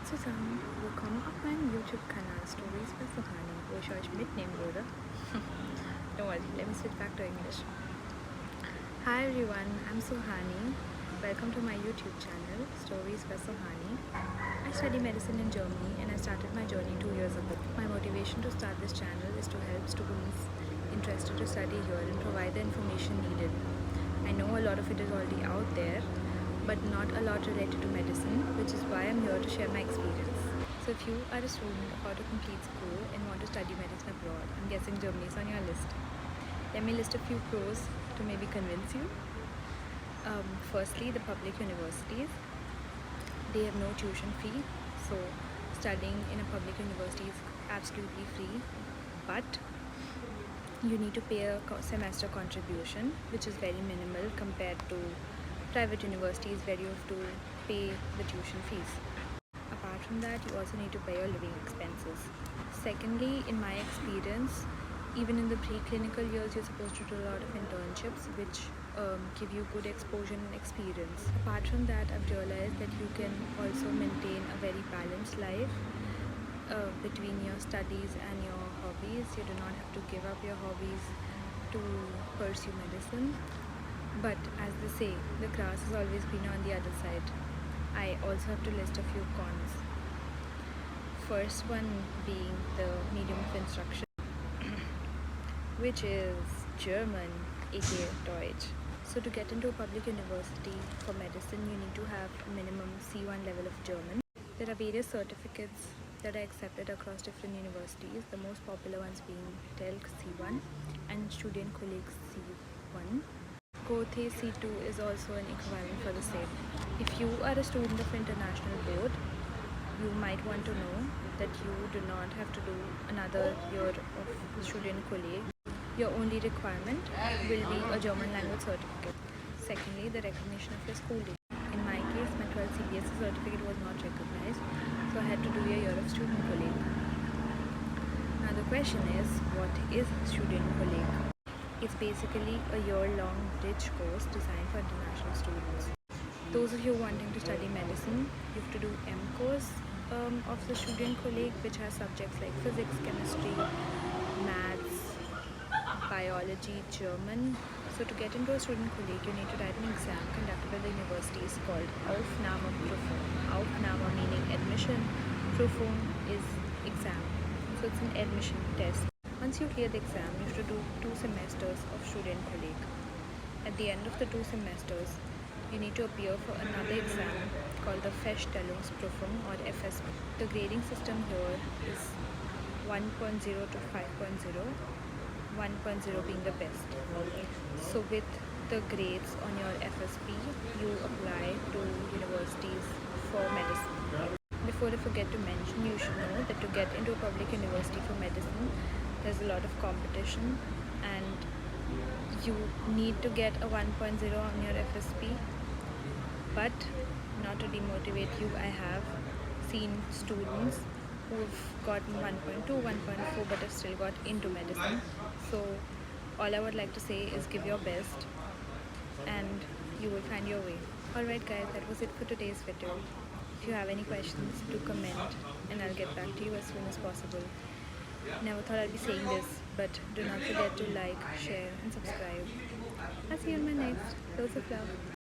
Zusammen, willkommen auf meinem YouTube-Kanal Stories by Suhani, wo ich euch mitnehmen würde. Don't worry, let me switch back to English. Hi everyone, I'm Suhani. Welcome to my YouTube channel, Stories by Suhani. I study medicine in Germany and I started my journey 2 years ago. My motivation to start this channel is to help students interested to study here and provide the information needed. I know a lot of it is already out there, but not a lot related to medicine, which is why I'm here to share my experience. So if you are a student about to complete school and want to study medicine abroad, I'm guessing Germany is on your list. Let me list a few pros to maybe convince you. Firstly, the public universities. They have no tuition fee, so studying in a public university is absolutely free, but you need to pay a semester contribution, which is very minimal compared to private universities where you have to pay the tuition fees. Apart from that, you also need to pay your living expenses. Secondly, in my experience, even in the preclinical years, you're supposed to do a lot of internships which give you good exposure and experience. Apart from that, I've realized that you can also maintain a very balanced life between your studies and your hobbies. You do not have to give up your hobbies to pursue medicine. But as they say, the grass has always been on the other side. I also have to list a few cons. First one being the medium of instruction, which is German, aka Deutsch. So to get into a public university for medicine, you need to have a minimum C1 level of German. There are various certificates that are accepted across different universities, the most popular ones being TELC C1 and Studienkolleg C1. Gothe C2 is also an equivalent for the same. If you are a student of international board, you might want to know that you do not have to do another year of Studienkolleg. Your only requirement will be a German language certificate. Secondly, the recognition of your schooling. In my case, my 12 CBSE certificate was not recognized, so I had to do a year of Studienkolleg. Now the question is, what is Studienkolleg? It's basically a year-long bridge course designed for international students. Those of you wanting to study medicine, you have to do M course of the Studienkolleg, which has subjects like physics, chemistry, maths, biology, German. So to get into a Studienkolleg, you need to write an exam conducted by the universities called Aufnahmeprüfung. Aufnahme meaning admission, Prüfung is exam. So it's an admission test. Once you clear the exam, you have to do 2 semesters of Studienkolleg. At the end of the 2 semesters, you need to appear for another exam called the Feststellungsprüfung or FSP. The grading system here is 1.0 to 5.0, 1.0 being the best. So with the grades on your FSP, you apply to universities for medicine. Before I forget to mention, you should know that to get into a public university for medicine, there's a lot of competition and you need to get a 1.0 on your FSP. But not to demotivate you, I have seen students who've gotten 1.2, 1.4 but have still got into medicine. So all I would like to say is give your best and you will find your way. Alright guys, that was it for today's video. If you have any questions, do comment and I'll get back to you as soon as possible. Never thought I'd be saying this, but do not forget to like, share and subscribe. I'll see you on my next. Loads of love.